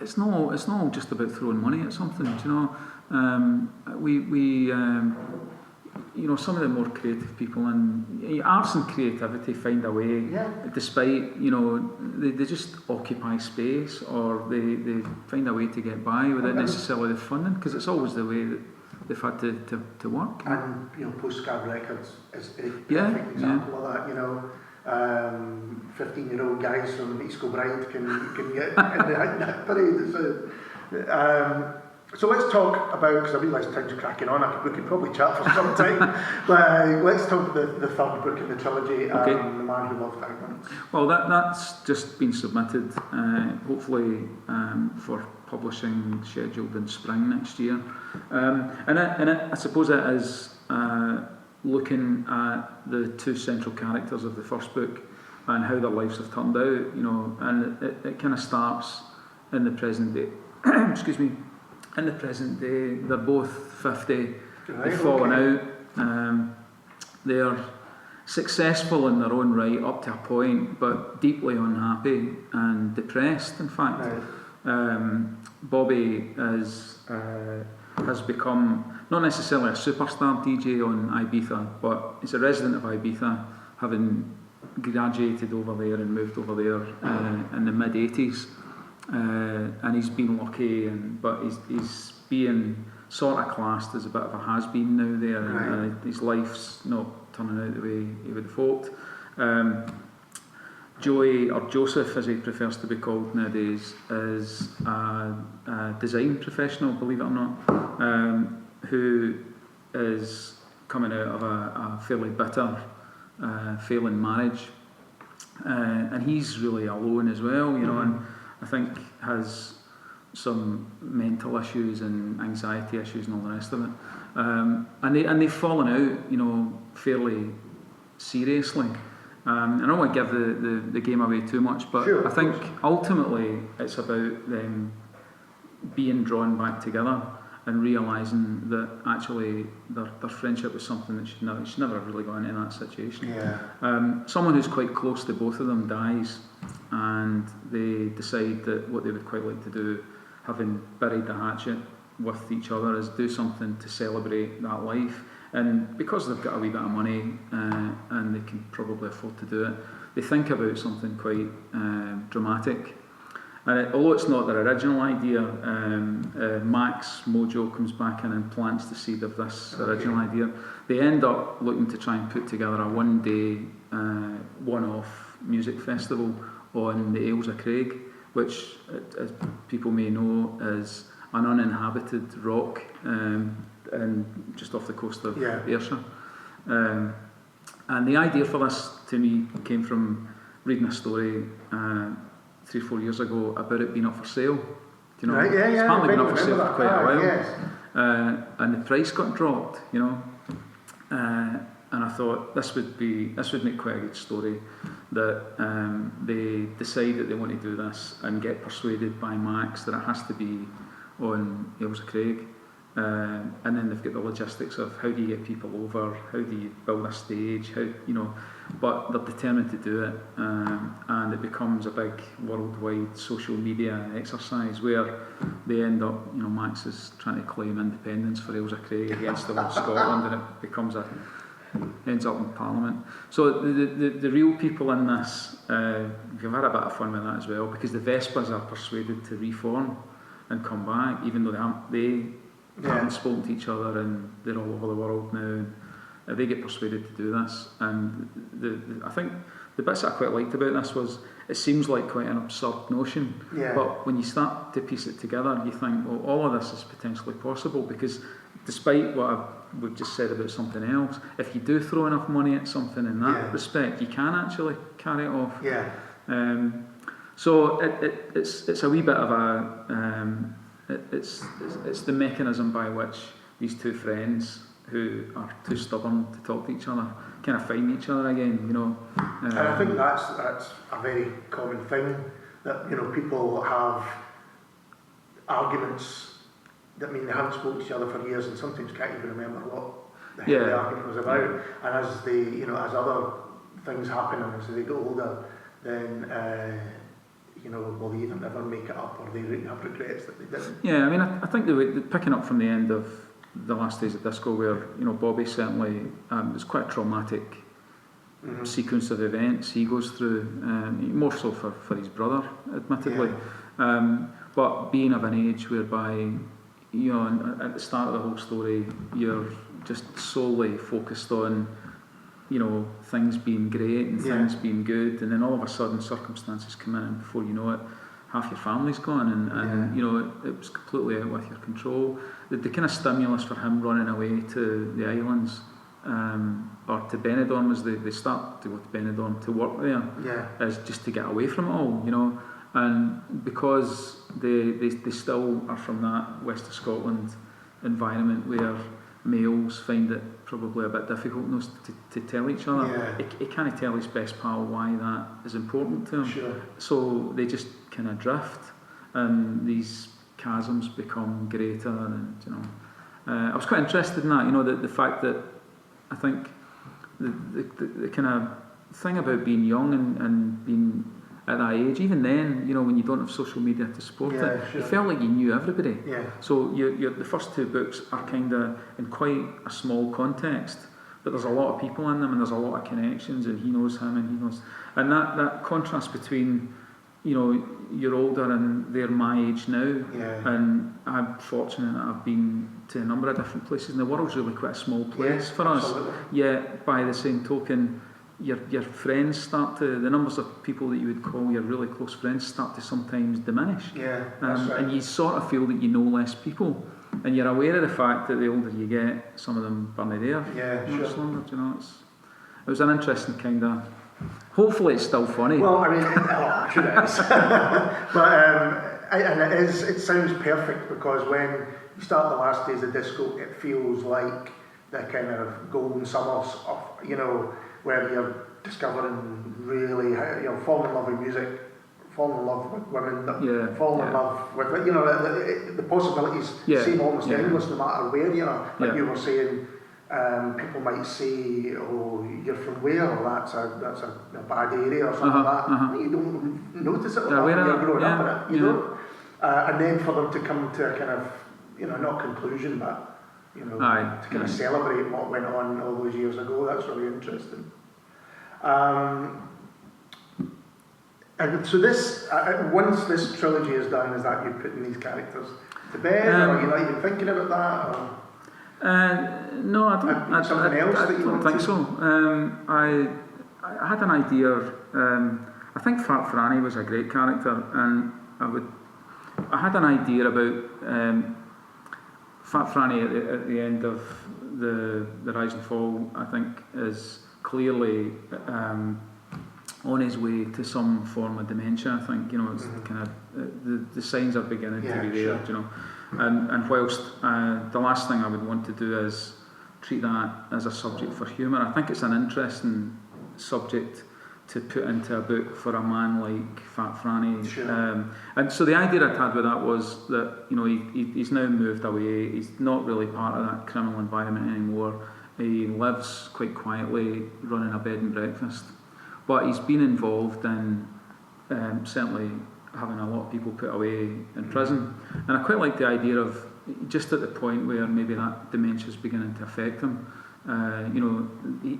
it's not just about throwing money at something, do you know? You know, some of the more creative people in arts and creativity find a way, despite, you know, they just occupy space, or they find a way to get by without necessarily the funding, because it's always the way that they've had to work. And, you know, Postcard Records is a perfect example of that, you know. 15-year-old guys from East Kilbride can get in that parade. So let's talk about, because I realise time's cracking on, we could probably chat for some time, but let's talk about the third book in the trilogy, The Man Who Loved Ireland. Well, that's just been submitted, hopefully for publishing scheduled in spring next year. And I suppose it is looking at the two central characters of the first book and how their lives have turned out, you know, and it kind of starts in the present day. Excuse me. In the present day, they're both 50, they've fallen out, they're successful in their own right up to a point, but deeply unhappy and depressed, in fact. Bobby has become, not necessarily a superstar DJ on Ibiza, but he's a resident of Ibiza, having graduated over there and moved over there in the mid-80s. And he's been lucky, but he's being sort of classed as a bit of a has-been now there, and his life's not turning out the way he would have hoped. Joey, or Joseph as he prefers to be called nowadays, is a design professional, believe it or not, who is coming out of a fairly bitter failing marriage, and he's really alone as well, you know, and I think has some mental issues and anxiety issues and all the rest of it, and they've fallen out, you know, fairly seriously. I don't want to give the game away too much, but sure, I think ultimately it's about them being drawn back together and realising that actually their friendship was something that should never have really gone into that situation. Yeah. Someone who's quite close to both of them dies, and they decide that what they would quite like to do, having buried the hatchet with each other, is do something to celebrate that life. And because they've got a wee bit of money and they can probably afford to do it, they think about something quite dramatic. And although it's not their original idea, Max Mojo comes back in and plants the seed of this original idea. They end up looking to try and put together a one-day, one-off music festival on the Ailsa Craig, which, as people may know, is an uninhabited rock and just off the coast of Ayrshire. And the idea for this, to me, came from reading a story 3 or 4 years ago about it being up for sale. Do you know? Right, yeah, it's apparently been up for sale for quite a while. Yes. And the price got dropped, you know. And I thought this would make quite a good story, that they decide that they want to do this and get persuaded by Max that it has to be on Ailsa Craig. And then they've got the logistics of how do you get people over, how do you build a stage, how, you know, but they're determined to do it, and it becomes a big worldwide social media exercise where they end up, you know, Max is trying to claim independence for Ailsa Craig against the whole Scotland, and it becomes ends up in Parliament. So the real people in this, we've had a bit of fun with that as well, because the Vespas are persuaded to reform and come back, even though they haven't spoken to each other and they're all over the world now. And they get persuaded to do this, and I think the bits that I quite liked about this was it seems like quite an absurd notion, but when you start to piece it together, you think, well, all of this is potentially possible, because despite what we've just said about something else, if you do throw enough money at something in that respect, you can actually carry it off. So it's a wee bit of a it's the mechanism by which these two friends who are too stubborn to talk to each other kind of find each other again, you know. And I think that's a very common thing, that, you know, people have arguments that mean they haven't spoken to each other for years and sometimes can't even remember what the hell the argument was about. And as they, you know, as other things happen and as they get older, then you know, will they either never make it up or they have regrets that they didn't. Yeah, I mean, I think picking up from the end of The Last Days of Disco, where, you know, Bobby certainly, it's quite a traumatic sequence of events he goes through, more so for his brother, admittedly. But being of an age whereby, you know, at the start of the whole story, you're just solely focused on, you know, things being great and things being good, and then all of a sudden circumstances come in, and before you know it, half your family's gone, and you know, it was completely out with your control. The kind of stimulus for him running away to the islands, or to Benidorm, as they start to go to Benidorm to work there, is just to get away from it all, you know. And because they still are from that west of Scotland environment where males find it probably a bit difficult to tell each other. He can't tell his best pal why that is important to him. So they just kind of drift, and these chasms become greater. And, you know, I was quite interested in that. You know, the fact that I think the kind of thing about being young and being at that age, even then, you know, when you don't have social media to support it, you felt like you knew everybody. So the first two books are kind of in quite a small context, but there's a lot of people in them, and there's a lot of connections, and he knows him, and he knows, and that contrast between, you know, you're older and they're my age now, and I'm fortunate that I've been to a number of different places, and the world's really quite a small place for us. Yet by the same token, your friends start to, the numbers of people that you would call your really close friends start to sometimes diminish. And you sort of feel that you know less people. And you're aware of the fact that the older you get, some of them burn there. Yeah, much sure. longer, it was an interesting kind of. Hopefully, it's still funny. Well, I mean, I'm sure it is. And it is. It sounds perfect because when you start the last days of disco, it feels like the kind of golden summers of, where you're discovering really, falling in love with music, falling in love with women, falling in love with, the possibilities seem almost endless no matter where you are. Like you were saying, people might say, "Oh, you're from where? Or that's a bad area or something like that." You don't notice it when you're growing up in it. You don't. And then for them to come to a kind of, not conclusion, but to kind of celebrate what went on all those years ago. That's really interesting. And so this, once this trilogy is done, is that you putting these characters to bed, or are you not even thinking about that? Or? No, I don't. Something else that you don't think so. I had an idea. I think Fat Franny was a great character, and I had an idea about Fat Franny at the end of the Rise and Fall. I think is clearly on his way to some form of dementia. I think it's kind of the signs are beginning to be there. Sure. And whilst the last thing I would want to do is treat that as a subject for humour, I think it's an interesting subject to put into a book for a man like Fat Franny. Sure. And so the idea I'd had with that was that he's now moved away. He's not really part of that criminal environment anymore. He lives quite quietly, running a bed and breakfast. But he's been involved in certainly having a lot of people put away in prison. And I quite like the idea of just at the point where maybe that dementia is beginning to affect him.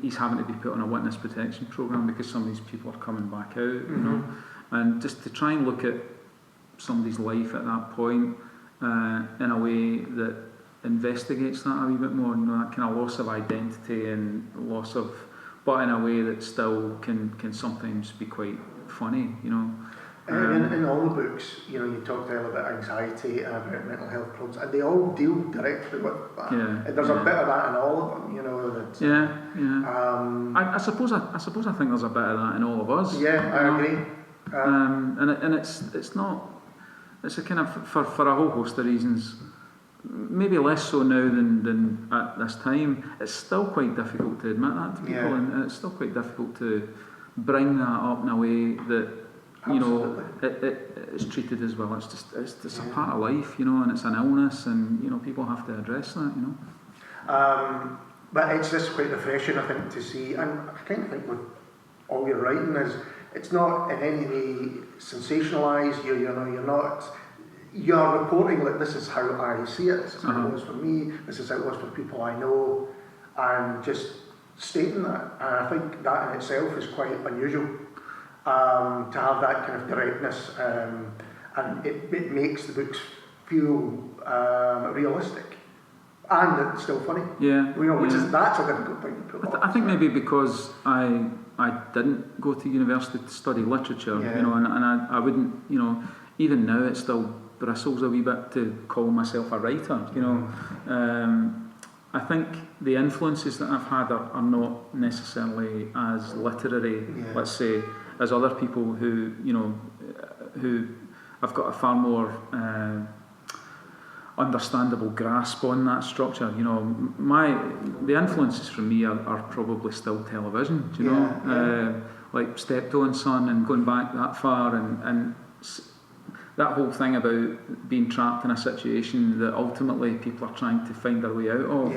He's having to be put on a witness protection program because some of these people are coming back out. And just to try and look at somebody's life at that point in a way that investigates that a wee bit more. That kind of loss of identity and loss of, but in a way that still can sometimes be quite funny. In all the books, you talked earlier about anxiety and about mental health problems, and they all deal directly with that. And there's a bit of that in all of them, I suppose I think there's a bit of that in all of us. I agree. And it's not. It's a kind of for a whole host of reasons. Maybe less so now than at this time. It's still quite difficult to admit that to people, and it's still quite difficult to bring that up in a way that. It's treated as well. It's just a part of life, and it's an illness, and people have to address that, But it's just quite refreshing, I think, to see. And I kind of think with all your writing is, it's not in any way sensationalised. You're reporting like this is how I see it. This is how it was for me. This is how it was for people I know, and just stating that. And I think that in itself is quite unusual. To have that kind of directness, and it makes the books feel realistic, and it's still funny. That's a difficult thing to put on. I think maybe because I didn't go to university to study literature, and I wouldn't, even now it still bristles a wee bit to call myself a writer. I think the influences that I've had are not necessarily as literary, let's say, as other people who have got a far more understandable grasp on that structure. The influences from me are probably still television. Like Steptoe and Son, and going back that far, and that whole thing about being trapped in a situation that ultimately people are trying to find their way out of,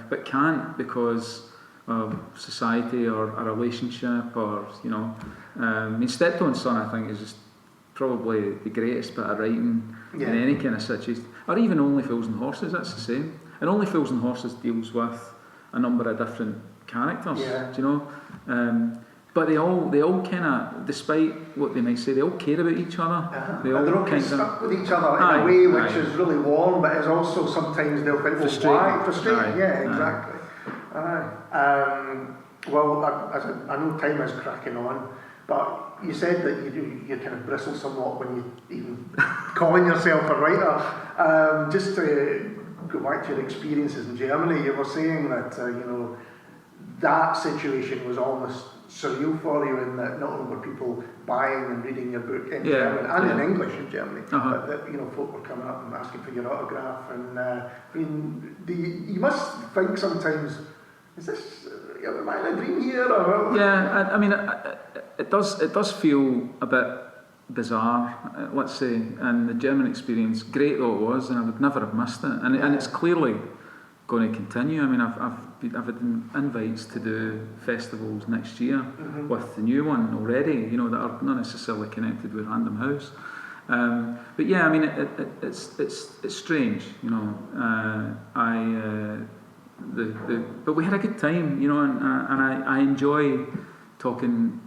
but can't because of society or a relationship, or Steptoe and Son, I think, is just probably the greatest bit of writing in any kind of situation. Or even Only Fools and Horses, that's the same. And Only Fools and Horses deals with a number of different characters, but they all kind of, despite what they might say, they all care about each other. They all they're all kind of stuck with each other in a way which is really warm, but is also sometimes they'll think, frustrating. Exactly. Well, I know time is cracking on, but you said that you kind of bristle somewhat when you even calling yourself a writer. Just to go back to your experiences in Germany. You were saying that that situation was almost surreal for you, in that not only were people buying and reading your book in German and in English in Germany, but that folk were coming up and asking for your autograph. And you must think sometimes, is this am I in a dream here? Or? Yeah, I mean, it does feel a bit bizarre, let's say. And the German experience, great though it was, and I would never have missed it. And it's clearly going to continue. I mean, I've had invites to do festivals next year with the new one already, that are not necessarily connected with Random House. But yeah, I mean, it's strange, but we had a good time, and I enjoy talking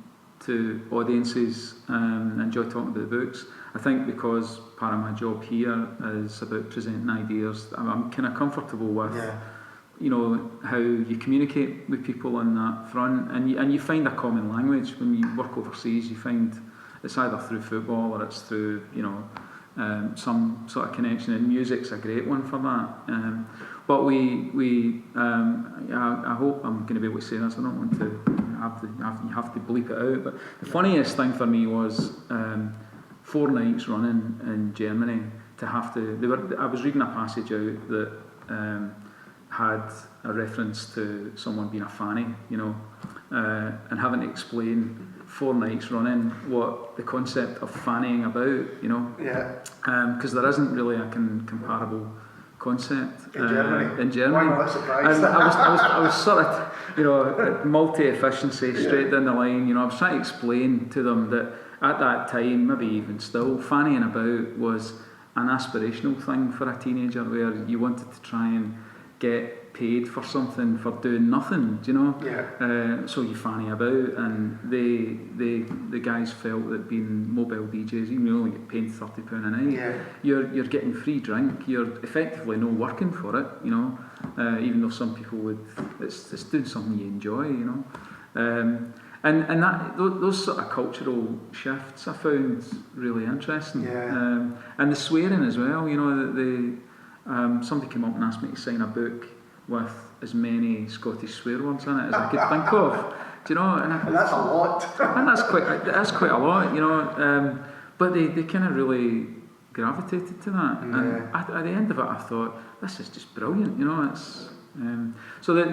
to audiences, enjoy talking about the books. I think because part of my job here is about presenting ideas, I'm kind of comfortable with, how you communicate with people on that front, and you find a common language when you work overseas. You find it's either through football or it's through, some sort of connection, and music's a great one for that. But I hope I'm going to be able to say this. I don't want to you have to bleep it out. But the funniest thing for me was 4 nights running in Germany to have to. I was reading a passage out that had a reference to someone being a fanny, and having to explain 4 nights running what the concept of fannying about, because there isn't really a comparable concept in Germany. Why not surprised? And I was sort of, multi-efficiency straight down the line. I was trying to explain to them that at that time, maybe even still, fannying about was an aspirational thing for a teenager, where you wanted to try and get paid for something for doing nothing, so you fanny about, and the guys felt that being mobile DJs, even though you only get paid £30 a night, you're getting free drink, you're effectively not working for it, even though some people would, it's doing something you enjoy, and that those sort of cultural shifts I found really interesting, and the swearing as well, somebody came up and asked me to sign a book with as many Scottish swear words in it as I could think of. And that's a lot. And that's quite a lot, but they kind of really gravitated to that. And at the end of it, I thought, this is just brilliant. It's so that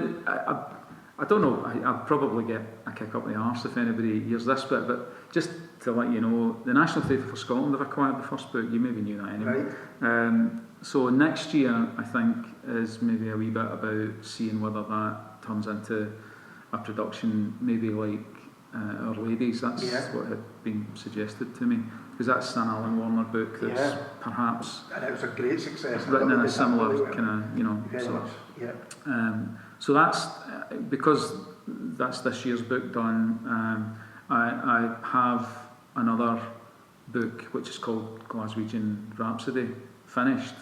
I don't know. I'll probably get a kick up the arse if anybody hears this bit, but just to let you know, the National Theatre for Scotland have acquired the first book. You maybe knew that anyway. Right. So next year, I think, is maybe a wee bit about seeing whether that turns into a production, maybe like Our Ladies. That's what had been suggested to me, because that's an Alan Warner book that's perhaps, and it was a great success, written in a similar kind of sort of. So that's because that's this year's book done. I have another book which is called Glaswegian Rhapsody finished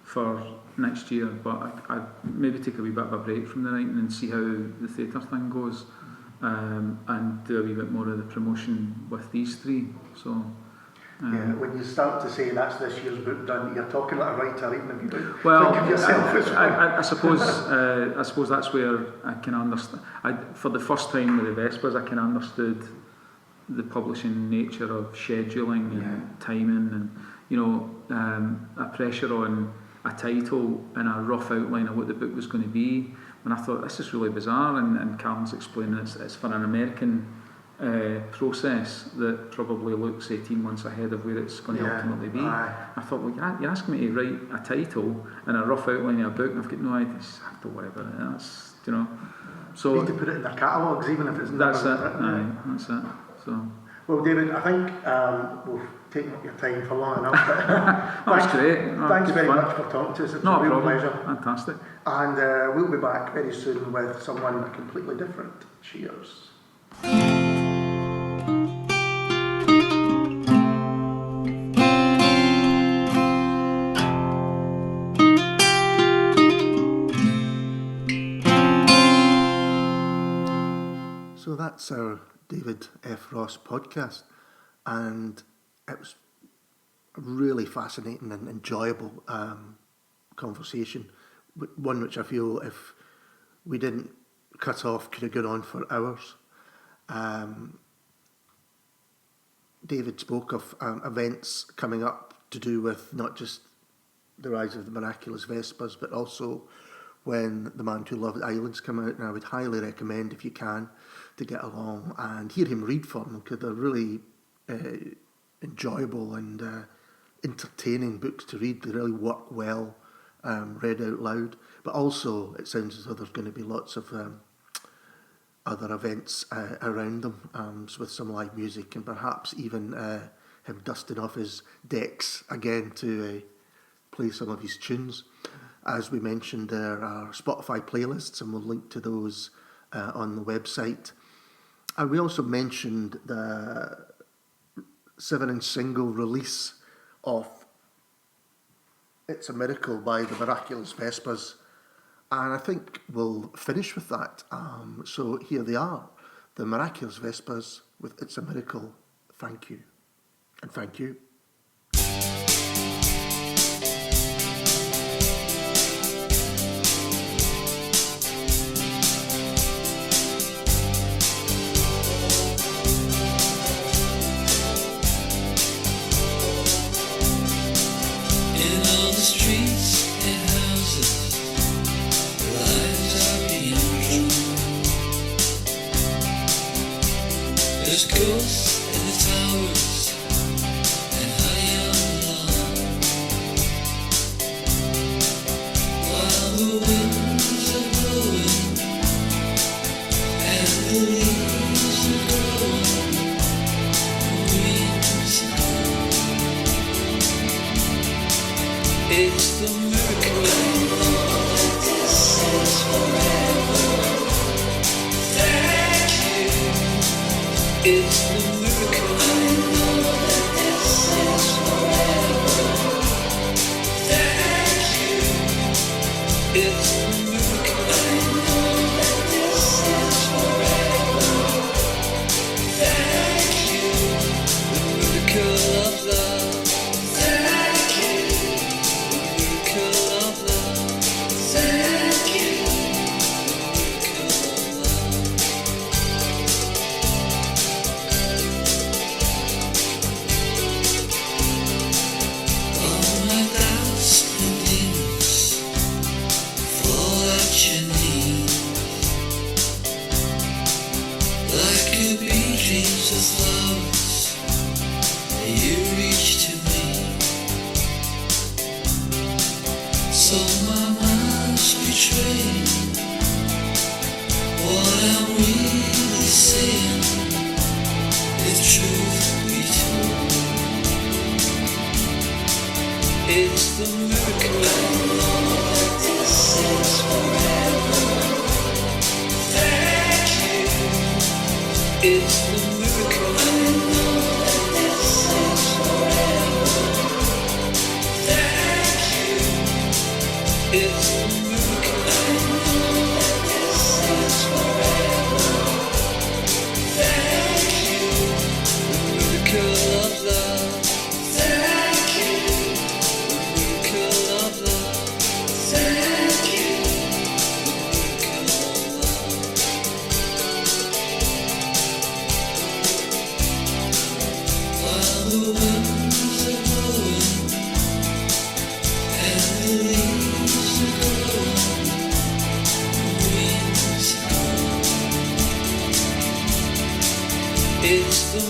for next year, but I maybe take a wee bit of a break from the writing and see how the theatre thing goes, and do a wee bit more of the promotion with these 3. So when you start to say that's this year's book done, you're talking like a writer, even if you don't well, think of yourself as well. I suppose that's where I can understand. For the first time with the Vespas, I can understood the publishing nature of scheduling and timing, and a pressure on a title and a rough outline of what the book was going to be. And I thought, this is really bizarre, and Carl's explaining it's for an American process that probably looks 18 months ahead of where it's going to ultimately be. I thought, well, you're asking me to write a title and a rough outline of a book, and I've got no idea. I have to worry about it. That's, So you need to put it in their catalogues, even if it's never written. That's it. So. Well, David, I think we've taken up your time for long enough. That's great. Thanks very much for talking to us. It's a real pleasure. Fantastic. And we'll be back very soon with someone completely different. Cheers. So that's our David F. Ross podcast, and it was a really fascinating and enjoyable conversation one which I feel if we didn't cut off could have gone on for hours. David spoke of events coming up to do with not just the rise of the Miraculous Vespas, but also when The Man Who Loved Islands come out. And I would highly recommend, if you can, to get along and hear him read for them, because they're really enjoyable and entertaining books to read. They really work well, read out loud. But also, it sounds as though there's going to be lots of other events around them, with some live music and perhaps even him dusting off his decks again to play some of his tunes. As we mentioned, there are Spotify playlists, and we'll link to those on the website. And we also mentioned the 7-inch single release of It's a Miracle by the Miraculous Vespas. And I think we'll finish with that. So here they are, the Miraculous Vespas with It's a Miracle. Thank you. And thank you. There's ghosts in the towers and high on the lawn, while the winds are blowing and the leaves are growing green and snow. It's the miracle. I know that this is forever. Thank you. It's the miracle. I know that this is forever. Thank you. It's the miracle. I know that this is forever. Thank you. The miracle of love. Thank you. The miracle of love. Thank you. The miracle of love. All my doubts and demons fall at your knees, like a bee dreams of flowers. You reach to me, so my mind's betraying what I'm really saying. If truth be told, it's the miracle. I know that this is forever. Thank you. It's the miracle. I know that this is forever. Thank you. It's the miracle. I know that this is forever. Thank you. The miracle of love. Thank you. The miracle of love. Thank you. The miracle of love. While the winds are blowing and the leaves are growing green and snow, it's the